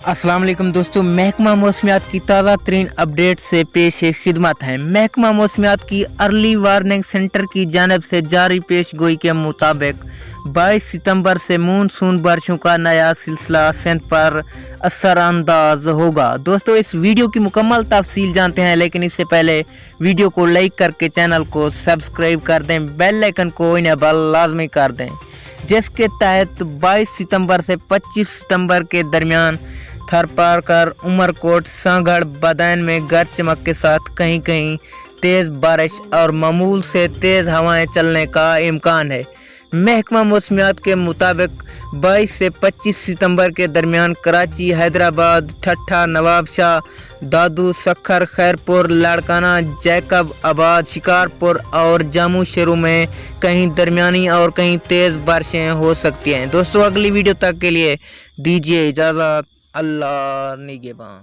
अस्सलाम वालेकुम दोस्तों, महकमा मौसमियात की ताज़ा तरीन अपडेट से पेश खिदमत है। महकमा मौसमियात की अर्ली वार्निंग सेंटर की जानब से जारी पेश गोई के मुताबिक 22 सितंबर से मानसून बारिशों का नया सिलसिला सिंध पर असरानंदाज होगा। दोस्तों, इस वीडियो की मुकम्मल तफसील जानते हैं, लेकिन इससे पहले वीडियो को लाइक करके चैनल को सब्सक्राइब कर दें, बेल आइकन को इनेबल लाजमी कर दें, जिसके तहत 22 सितंबर से 25 सितंबर के दरमियान थरपारकर, उमरकोट, सांगड़, बदायूं में गरज चमक के साथ कहीं कहीं तेज़ बारिश और मामूल से तेज़ हवाएं चलने का इम्कान है। महकमा मौसमियात के मुताबिक 22 से 25 सितंबर के दरमियान कराची, हैदराबाद, ठट्ठा, नवाबशाह, दादू, सखर, खैरपुर, लाड़काना, जैकब आबाद, शिकारपुर और जामू शहरों में कहीं दरमियानी और कहीं तेज़ बारिशें हो सकती हैं। दोस्तों, अगली वीडियो तक के लिए दीजिए इजाज़त। अल्लाह निगहबान।